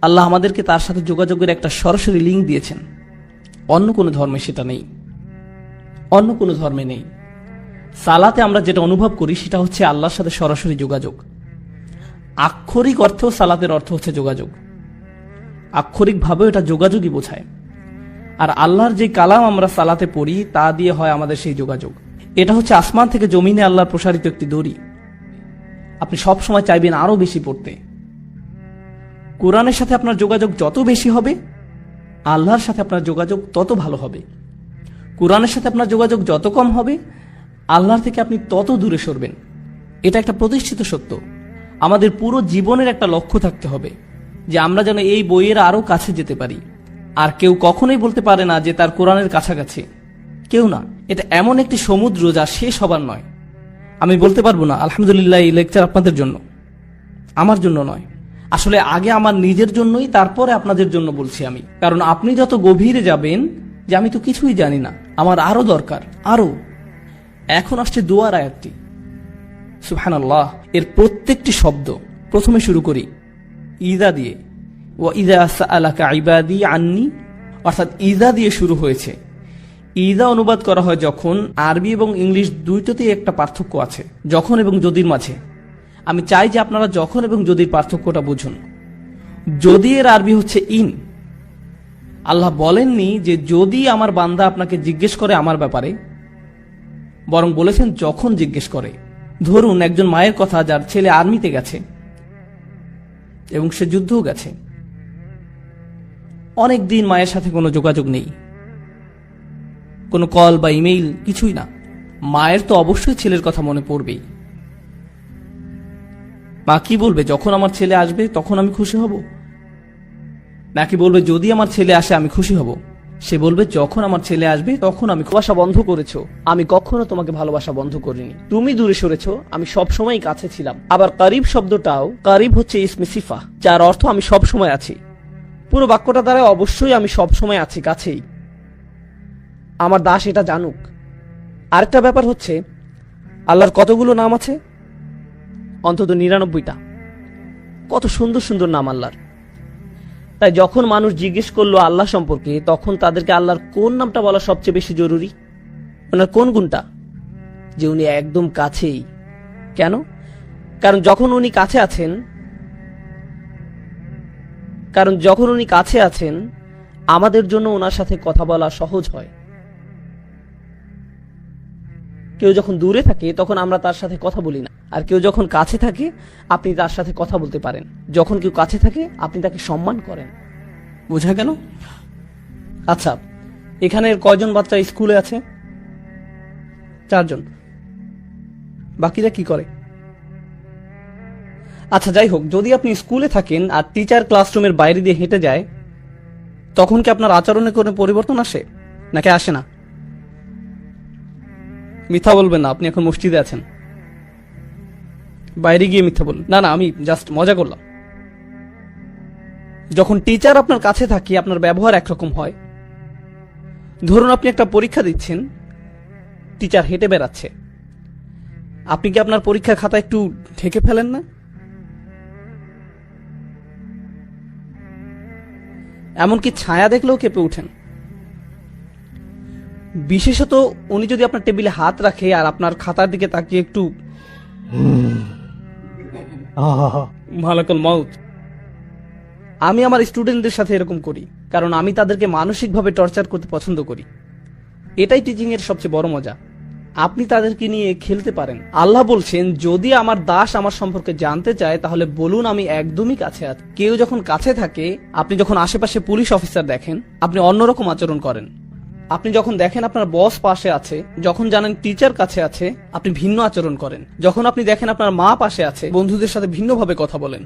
আল্লাহ আমাদেরকে তার সাথে যোগাযোগের একটা সরাসরি লিঙ্ক দিয়েছেন। অন্য কোনো ধর্মে সেটা নেই, অন্য কোনো ধর্মে নেই। সালাতে আমরা যেটা অনুভব করি সেটা হচ্ছে আল্লাহর সাথে সরাসরি যোগাযোগ। আক্ষরিক অর্থেও সালাতের অর্থ হচ্ছে যোগাযোগ, আক্ষরিকভাবেও এটা যোগাযোগই বোঝায়। আর আল্লাহর যে কালাম আমরা সালাতে পড়ি তা দিয়ে হয় আমাদের সেই যোগাযোগ। এটা হচ্ছে আসমান থেকে জমিনে আল্লাহর প্রসারিত একটি দড়ি। আপনি সব সময় চাইবেন আরো বেশি পড়তে। কোরআনের সাথে আপনার যোগাযোগ যত বেশি হবে, আল্লাহর সাথে আপনার যোগাযোগ তত ভালো হবে। কোরআনের সাথে আপনার যোগাযোগ যত কম হবে, আল্লাহর থেকে আপনি তত দূরে সরবেন। এটা একটা প্রতিষ্ঠিত সত্য। আমাদের পুরো জীবনের একটা লক্ষ্য থাকতে হবে যে আমরা যেন এই বইয়ের আরো কাছে যেতে পারি। আর কেউ কখনোই বলতে পারে না যে তার কোরআনের কাছাকাছি, কেউ না। এটা এমন একটি সমুদ্র যা শেষ হবার নয়। আমি বলতে পারবো না আলহামদুলিল্লাহ এই লেকচার আপনাদের জন্য, আমার জন্য নয়। আসলে আগে আমার নিজের জন্যই, তারপরে আপনাদের জন্য বলছি আমি। কারণ আপনি যত গভীরে যাবেন যে আমি তো কিছুই জানি না, আমার আরো দরকার, আরো। এখন আসছে দোয়ার আয়াতটি, সুবহানাল্লাহ। এর প্রত্যেকটি শব্দ, প্রথমে শুরু করি ইদা দিয়ে, ওয়া ইদা সাআলাকা ইবাদি আন্নি, অর্থাৎ ইদা দিয়ে শুরু হয়েছে। ইদা অনুবাদ করা হয় যখন, আরবি এবং ইংলিশ দুইটাতেই একটা পার্থক্য আছে, যখন এবং যদির মাঝে। আমি চাই যে আপনারা যখন এবং যদির পার্থক্যটা বুঝুন। যদি এর আরবি হচ্ছে ইন। আল্লাহ বলেননি যে যদি আমার বান্দা আপনাকে জিজ্ঞেস করে আমার ব্যাপারে, বরং বলেছেন যখন জিজ্ঞেস করে। ধরুন একজন মায়ের কথা যার ছেলে আর্মিতে গেছে এবং সে যুদ্ধও গেছে, অনেক দিন মায়ের সাথে কোনো যোগাযোগ নেই, কোনো কল বা ইমেইল কিছুই না। মায়ের তো অবশ্যই ছেলের কথা মনে পড়বেই। মা কি বলবে, যখন আমার ছেলে আসবে তখন আমি খুশি হব? নাকি বলবে যদি আমার ছেলে আসে আমি খুশি হব? সে বলবে যখন আমার ছেলে আসবে তখন আমি ভালোবাসা বন্ধ করেছো, আমি কখনো তোমাকে ভালোবাসা বন্ধ করিনি। তুমি দূরে সরেছো, আমি সব সময় কাছে ছিলাম। আবার কারিব শব্দটাও, কারিব হচ্ছে ইসমে সিফা, যার অর্থ আমি সব সময় আছি। পুরো বাক্যটা দ্বারা অবশ্যই আমি সব সময় আছি, কাছেই। আমার দাস এটা জানুক। আরেকটা ব্যাপার হচ্ছে আল্লাহর কতগুলো নাম আছে? অন্তত 99টা। কত সুন্দর সুন্দর নাম আল্লাহর। তাই যখন মানুষ জিজ্ঞেস করলো আল্লাহ সম্পর্কে, তখন তাদেরকে আল্লাহর কোন নামটা বলা সবচেয়ে বেশি জরুরি? ওনার কোন গুণটা? যে উনি একদম কাছেই। কেন? কারণ যখন উনি কাছে আছেন, আমাদের জন্য ওনার সাথে কথা বলা সহজ হয়। কেউ যখন দূরে থাকে তখন আমরা তার সাথে কথা বলি না, আর কেউ যখন কাছে থাকে আপনি তার সাথে কথা বলতে পারেন। যখন কেউ কাছে থাকে আপনি তাকে সম্মান করেন। বোঝা গেল? আচ্ছা, এখানের কয়জন বাচ্চা স্কুলে আছে? 4 জন। বাকিরা কি করে? আচ্ছা যাই হোক, যদি আপনি স্কুলে থাকেন আর টিচার ক্লাসরুমের বাইরে দিয়ে হেঁটে যায়, তখন কি আপনার আচরণে কোনো পরিবর্তন আসে নাকি আসে না? মিথ্যা বলবেন না, আপনি এখন মসজিদে আছেন, বাইরে গিয়ে মিথ্যা বলবেন না। আমি জাস্ট মজা করলাম। যখন টিচার আপনার কাছে থাকে আপনার ব্যবহার একরকম হয়। ধরুন আপনি একটা পরীক্ষা দিচ্ছেন, টিচার হেঁটে বেড়াচ্ছে, আপনি কি আপনার পরীক্ষার খাতা একটু ঢেকে ফেলেন না? এমনকি ছায়া দেখলেও কেঁপে উঠেন। বিশেষত উনি যদি আপনার টেবিলে হাত রাখে আর আপনার খাতার দিকে তাকিয়ে একটু মালাকুল মাউত। আমি আমার স্টুডেন্টদের সাথে এরকম করি, কারণ আমি তাদেরকে মানসিকভাবে টর্চার করতে পছন্দ করি। এটাই টিচিং এর সবচেয়ে বড় মজা। আপনি তাদেরকে নিয়ে খেলতে পারেন। আল্লাহ বলছেন যদি আমার দাস আমার সম্পর্কে জানতে চায় তাহলে বলুন আমি একদমই কাছে আছি। কেউ যখন কাছে থাকে, আপনি যখন আশেপাশে পুলিশ অফিসার দেখেন আপনি অন্যরকম আচরণ করেন। আপনি যখন দেখেন আপনার বস পাশে আছে, যখন জানেন টিচার কাছে আছে, আপনি ভিন্ন আচরণ করেন। যখন আপনি দেখেন আপনার মা পাশে আছে, বন্ধুদের সাথে ভিন্নভাবে কথা বলেন।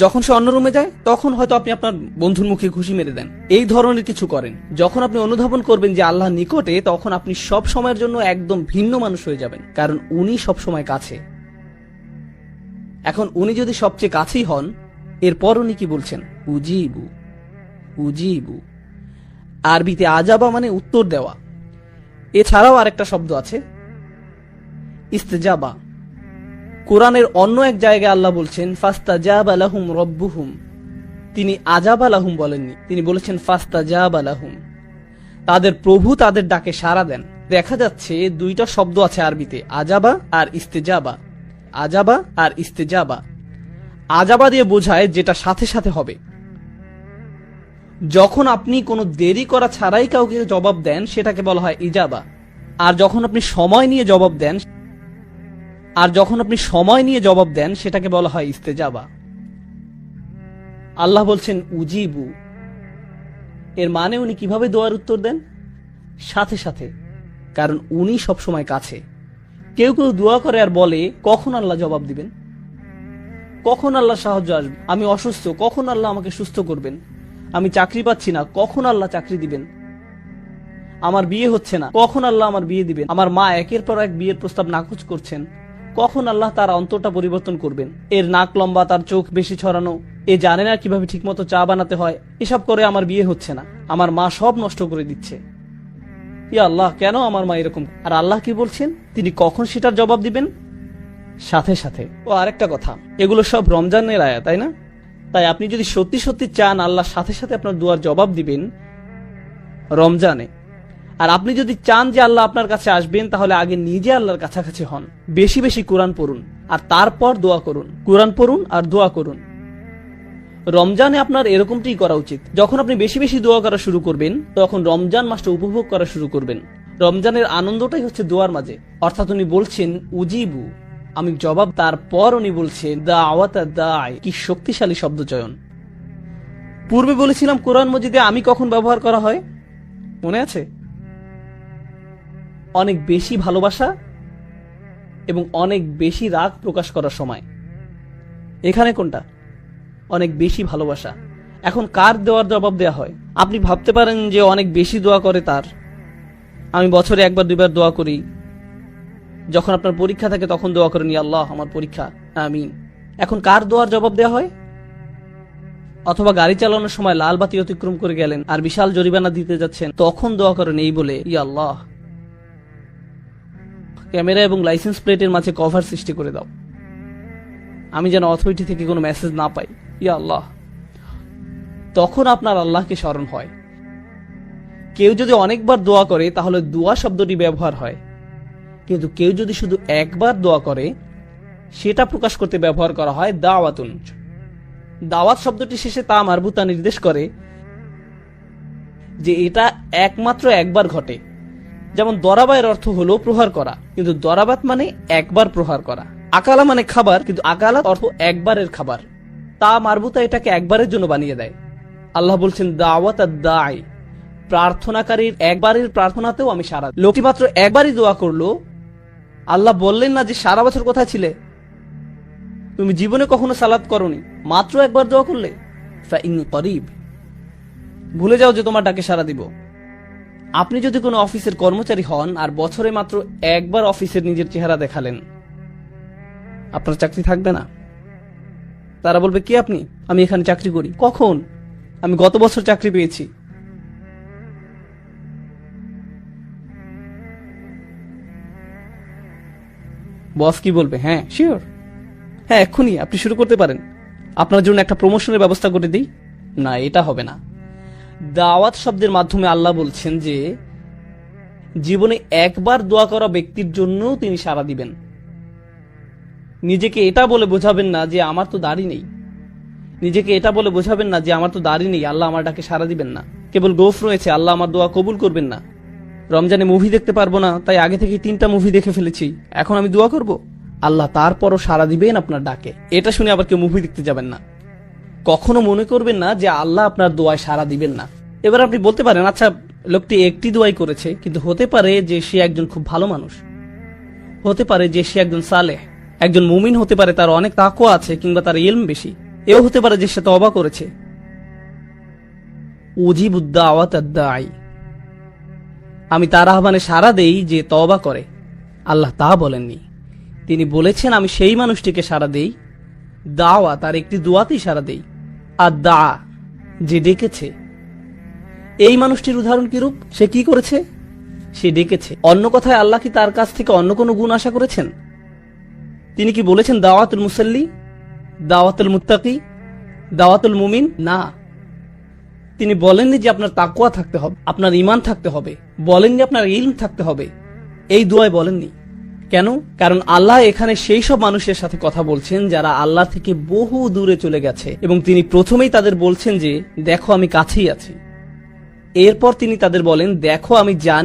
যখন সে অন্য রুমে যায় তখন হয়তো আপনি আপনার বন্ধুর মুখে ঘুষি মেরে দেন। এই ধরনের কিছু করেন। যখন আপনি অনুধাবন করবেন যে আল্লাহ নিকটে, তখন আপনি সব সময়ের জন্য একদম ভিন্ন মানুষ হয়ে যাবেন, কারণ উনি সব সময় কাছে। এখন উনি যদি সবচেয়ে কাছেই হন, এরপর উনি কি বলছেন? উজিবু। উজিবু আরবিতে আজাবা মানে উত্তর দেওয়া। এছাড়াও আরেকটা শব্দ আছে ইস্তেজাবা। কোরআনের অন্য এক জায়গায় আল্লাহ বলছেন ফাস্তাজাবা লাহুম রব্বুহুম, তিনি আজাবা লাহুম বলেননি, তিনি বলেছেন ফাস্তাজাবা লাহুম। তাদের প্রভু তাদের ডাকে সাড়া দেন। দেখা যাচ্ছে দুইটা শব্দ আছে আরবিতে, আজাবা আর ইস্তেজাবা। আজাবা আর ইস্তেজাবা। আজাবা দিয়ে বোঝায় যেটা সাথে সাথে হবে। যখন আপনি কোনো দেরি করা ছাড়াই কাউকে জবাব দেন সেটাকে বলা হয় ইজাবা। আর যখন আপনি সময় নিয়ে জবাব দেন সেটাকে বলা হয় ইস্তেজাবা। আল্লাহ বলছেন উজিবু, এর মানে উনি কিভাবে দোয়ার উত্তর দেন? সাথে সাথে, কারণ উনি সবসময় কাছে। কেউ কেউ দোয়া করে আর বলে কখন আল্লাহ জবাব দিবেন, কখন আল্লাহ সাহায্য আসবে, আমি অসুস্থ, কখন আল্লাহ আমাকে সুস্থ করবেন, আমি চাকরি পাচ্ছি না, কখন আল্লাহ চাকরি দিবেন, আমার বিয়ে হচ্ছে না, কখন আল্লাহ আমার বিয়ে দিবেন, আমার মা একের পর এক বিয়ের প্রস্তাব নাকচ করছেন, কখন আল্লাহ তার অন্তরটা পরিবর্তন করবেন, এর নাক লম্বা, তার চোখ বেশি ছড়ানো, এ জানে না কিভাবে ঠিকমতো চা বানাতে হয়, এসব করে আমার বিয়ে হচ্ছে না, আমার মা সব নষ্ট করে দিচ্ছে, ইয়া আল্লাহ কেন আমার মা এরকম। আর আল্লাহ কি বলছেন? তিনি কখন সেটার জবাব দিবেন? সাথে সাথে। ও আরেকটা কথা, এগুলো সব রমজানের আয়াত, তাই না? তাই আপনি যদি সত্যি সত্যি চান আল্লাহ সাথে সাথে আপনার দোয়ার জবাব দিবেন রমজানে, আর আপনি যদি চান যে আল্লাহ আপনার কাছে আসবেন, তাহলে আগে নিজে আল্লাহর কাছাকাছি হন, বেশি বেশি কোরআন পড়ুন আর তারপর দোয়া করুন। কোরআন পড়ুন আর দোয়া করুন। রমজানে আপনার এরকমটাই করা উচিত। যখন আপনি বেশি বেশি দোয়া করা শুরু করবেন, তখন রমজান মাসটা উপভোগ করা শুরু করবেন। রমজানের আনন্দটাই হচ্ছে দোয়ার মাঝে। অর্থাৎ উনি বলছেন উজিবু, আমি জবাব। তারপর উনি বলছেন দাওয়াতা দাঈ, কি শক্তিশালী শব্দচয়ন। পূর্বে বলেছিলাম কোরআন মজিদে আমি কখন ব্যবহার করা হয়, মনে আছে? অনেক বেশি ভালোবাসা এবং অনেক বেশি রাগ প্রকাশ করার সময়। এখানে কোনটা? অনেক বেশি ভালোবাসা। এখন কার দেওয়ার জবাব দেওয়া হয়? আপনি ভাবতে পারেন যে অনেক বেশি দোয়া করে তার। আমি বছরে একবার দুইবার দোয়া করি। যখন আপনার পরীক্ষা থাকে তখন দোয়া করেন ইয়া আল্লাহ আমার পরীক্ষা, আমিন। এখন কার দোয়ার জবাব দেওয়া হয়? অথবা গাড়ি চালানোর সময় লাল বাতি অতিক্রম করে গেলেন আর বিশাল জরিমানা দিতে যাচ্ছেন, তখন দোয়া করেন এই বলে ইয়া আল্লাহ ক্যামেরা এবং লাইসেন্স প্লেটের মাঝে কভার সৃষ্টি করে দাও, আমি যেন অথরিটি থেকে কোনো মেসেজ না পাই, ইয়া আল্লাহ। তখন আপনার আল্লাহকে স্মরণ হয়। কেউ যদি অনেকবার দোয়া করে তাহলে দোয়া শব্দটি ব্যবহার হয়, কিন্তু কেউ যদি শুধু একবার দোয়া করে সেটা প্রকাশ করতে ব্যবহার করা হয় দাওয়াতুন। দাওয়াত শব্দটি শেষে তা মারবুতা নির্দেশ করে যে এটা একমাত্র একবার ঘটে। যেমন দরাবায়ের অর্থ হলো প্রহার করা, কিন্তু দরাবাত মানে একবার প্রহার করা। আকালা মানে খাবার, কিন্তু আকালা অর্থ একবারের খাবার। তা মারবুতা এটাকে একবারের জন্য বানিয়ে দেয়। আল্লাহ বলছেন দাওয়াত দাঈ, প্রার্থনাকারীর একবারের প্রার্থনাতেও আমি সাড়া। লোকটি মাত্র একবারই দোয়া করলো। আল্লাহ বললেন না যে সারা বছর কোথায় ছিলে, তুমি জীবনে কখনো সালাত করনি, মাত্র একবার দোয়া করলে ফাইন করিব, ভুলে যাও যে তোমার ডাকে সাড়া দিব। আপনি যদি কোনো অফিসের কর্মচারী হন আর বছরে মাত্র একবার অফিসের নিজের চেহারা দেখালেন, আপনার চাকরি থাকবে না। তারা বলবে কে আপনি? আমি এখানে চাকরি করি। কখন? আমি গত বছর চাকরি পেয়েছি। বস কি বলবে? হ্যাঁ শিওর, হ্যাঁ এক্ষুনি আপনি শুরু করতে পারেন, আপনার জন্য একটা প্রমোশনের ব্যবস্থা করে দিই। না, এটা হবে না। দাওয়াত শব্দের মাধ্যমে আল্লাহ বলছেন যে জীবনে একবার দোয়া করা ব্যক্তির জন্য তিনি সাড়া দিবেন। নিজেকে এটা বলে বোঝাবেন না যে আমার তো দাড়ি নেই, নিজেকে এটা বলে বোঝাবেন না যে আমার তো দাড়ি নেই, আল্লাহ আমার ডাকে সাড়া দিবেন না। কেবল গোফ রয়েছে, আল্লাহ আমার দোয়া কবুল করবেন না। রমজানে মুভি দেখতে পারবো না, তাই আগে থেকে 3টা মুভি দেখে ফেলেছি, এখন আমি দোয়া করব। আল্লাহ তারপরও সাড়া দিবেন আপনার ডাকে। এটা শুনে আবার কেউ মুভি দেখতে যাবেন না। কখনো মনে করবেন না যে আল্লাহ আপনার দোয়ায় সাড়া দিবেন না। এবার আপনি বলতে পারেন আচ্ছা লোকটি একটি দোয়াই করেছে, কিন্তু হতে পারে যে সে একজন খুব ভালো মানুষ, হতে পারে যে সে একজন সালেহ, একজন মুমিন হতে পারে, তার অনেক তাকওয়া আছে, কিংবা তার ইলম বেশি। এও হতে পারে যে সে তওবা করেছে। উজিবুদ দাওয়াত দাঈ, আমি তার আহ্বানে সাড়া দেই যে তওবা করে। আল্লাহ তা বলেননি, তিনি বলেছেন আমি সেই মানুষটিকে সাড়া দেই, দাওয়া তার একটি দোয়াতেই সাড়া দেই। আর দা, যে ডেকেছে। এই মানুষটির উদাহরণ কিরূপ? সে কি করেছে? সে ডেকেছে। অন্য কথায় আল্লাহ কি তার কাছ থেকে অন্য কোনো গুণ আশা করেছেন? তিনি কি বলেছেন দাওয়াতুল মুসাল্লি, দাওয়াতুল মুত্তাকি, দাওয়াতুল মুমিন? না, তিনি বলেননি যে আপনার তাকওয়া থাকতে হবে, আপনার ঈমান থাকতে হবে, বলেননি আপনার ইলম থাকতে হবে, এই দুয়ায় বলেননি। কেন? কারণ আল্লাহ এখানে সেই সব মানুষের সাথে কথা বলছেন যারা আল্লাহ থেকে বহু দূরে চলে গেছে, এবং তিনি প্রথমেই তাদের বলছেন যে দেখো আমি কাছেই আছি। এরপর তিনি তাদের বলেন দেখো আমি জানি